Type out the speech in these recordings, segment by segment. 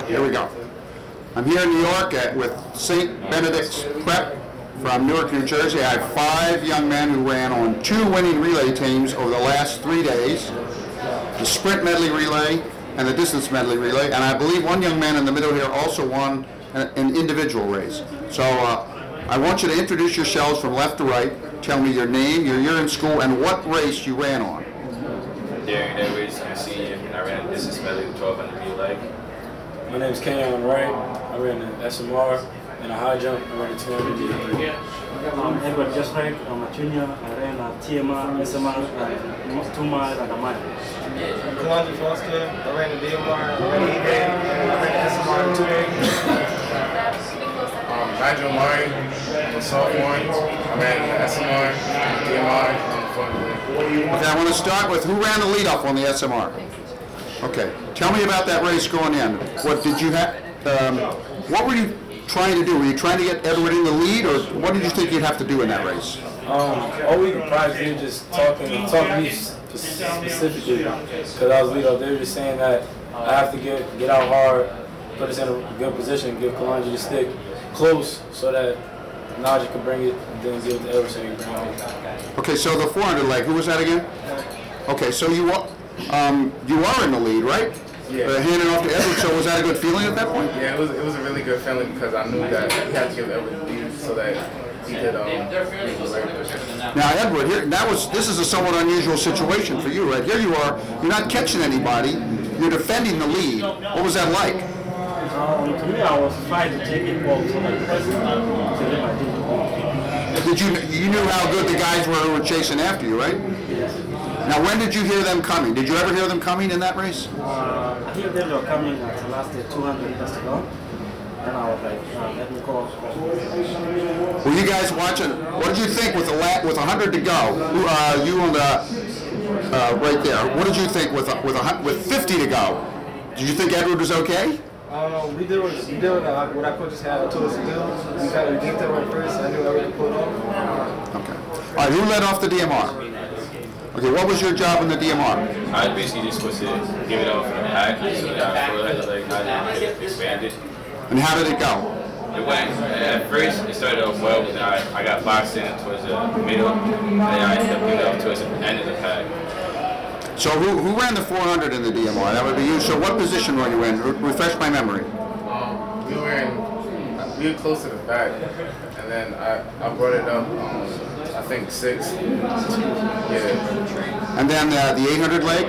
Here we go. I'm here in New York with St. Benedict's Prep from Newark, New Jersey. I have 5 young men who ran on 2 winning relay teams over the last 3 days, the sprint medley relay and the distance medley relay, and I believe one young man in the middle here also won an individual race. So I want you to introduce yourselves from left to right. Tell me your name, your year in school, and what race you ran on. During that race, I'm a senior, and I ran a distance medley with 1200 relay. My name is Kenyon Wright. I ran the SMR and a high jump. I ran a 200 relay. I'm Edward Cheserek. I'm a junior. I ran a TMR, SMR, 2 mile and a mile. Kalonji Foster. I ran the DMR, I ran the NBIN, I ran the SMR 2 days. Nigel Murray, I'm a sophomore. I ran the SMR, DMR, Okay, I want to start with who ran the lead off on the SMR. Okay, tell me about that race going in. What did you have? What were you trying to do? Were you trying to get Edward in the lead, or what did you think you'd have to do in that race? All week in practice, they were just talking to me specifically because I was lead off. They were just saying that I have to get out hard, put us in a good position, give Kalonji the stick close so that Najee could bring it and then give it to Edward so he can bring it home. Okay, so the 400 leg, who was that again? Okay, so you are in the lead, right? Yeah. Handing off to Edward, so was that a good feeling at that point? Yeah, it was a really good feeling because I knew that he had to give Edward the lead so that he could Now Edward, this is a somewhat unusual situation for you, right? Here you are, you're not catching anybody, you're defending the lead. What was that like? To me, I was trying to take it all so that You knew how good the guys were who were chasing after you, right? Yes. Now when did you hear them coming? Did you ever hear them coming in that race? I hear them were coming at the last 200 meters to go. And I was like, let me call. Were you guys watching? What did you think with 100 to go? You on the right there. What did you think with 50 to go? Did you think Edward was okay? We did what our coaches had told us to do. We did that one first. I knew I would pull off. Okay. All right, who led off the DMR? Okay, what was your job in the DMR? I basically just supposed to give it off in the pack so that I feel like I didn't expand it. And how did it go? It went, at first it started off well, but then I got boxed in towards the middle, and then I ended up giving it off towards the end of the pack. So who ran the 400 in the DMR? That would be you. So what position were you in? Refresh my memory. We were close to the back, and then I brought it up, I think 6. Yeah. And then the 800 leg?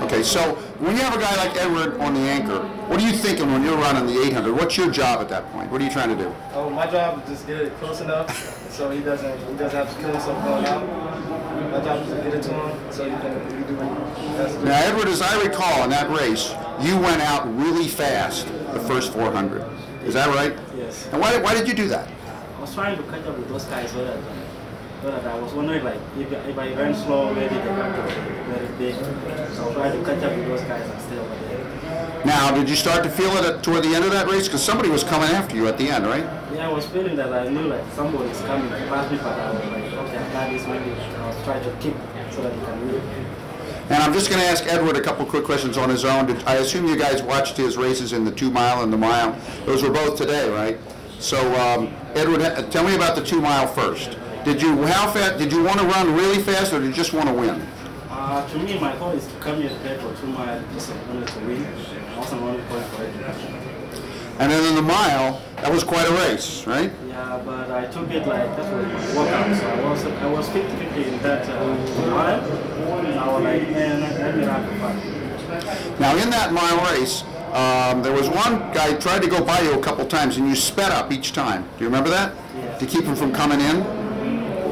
Okay, so when you have a guy like Edward on the anchor, what are you thinking when you're running the 800? What's your job at that point? What are you trying to do? My job is just get it close enough so he doesn't have to kill himself going out. My job is to get it to him so he can do what he has to do. Now, Edward, as I recall, in that race, you went out really fast the first 400. Is that right? Yes. And why did you do that? I was trying to catch up with those guys so that I was wondering, like, if I ran slow, maybe they got to very big. So I was trying to catch up with those guys and stay over there. Now, did you start to feel it toward the end of that race? Because somebody was coming after you at the end, right? Yeah, I was feeling that I knew like somebody's coming past me, but I was like, okay, I got this maybe. I was trying to keep so that he can win. And I'm just going to ask Edward a couple quick questions on his own. I assume you guys watched his races in the 2 mile and the mile. Those were both today, right? So, Edward, tell me about the 2 mile first. How fast? Did you want to run really fast, or did you just want to win? To me, my goal is to come here today for 2 miles, just wanted to win. I wasn't running point for it. And then in the mile, that was quite a race, right? Yeah, but I took it like that was my workout. So I was 50-50 in that mile. And I was like, man, let me run for 5. Now in that mile race, there was one guy who tried to go by you a couple times, and you sped up each time. Do you remember that? Yeah. To keep him from coming in?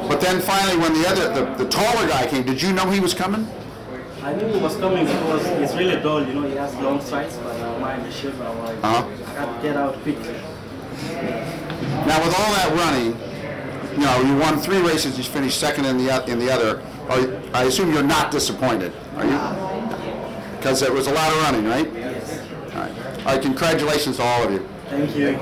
But then finally, when the taller guy came, did you know he was coming? I knew he was coming because he's really dull, you know, he has long strides, but mine is short. I was like, I got to get out quick. Now with all that running, you know, you won 3 races, you finished second in the other. I assume you're not disappointed, are you? Because there was a lot of running, right? Yes. All right. All right, congratulations to all of you. Thank you.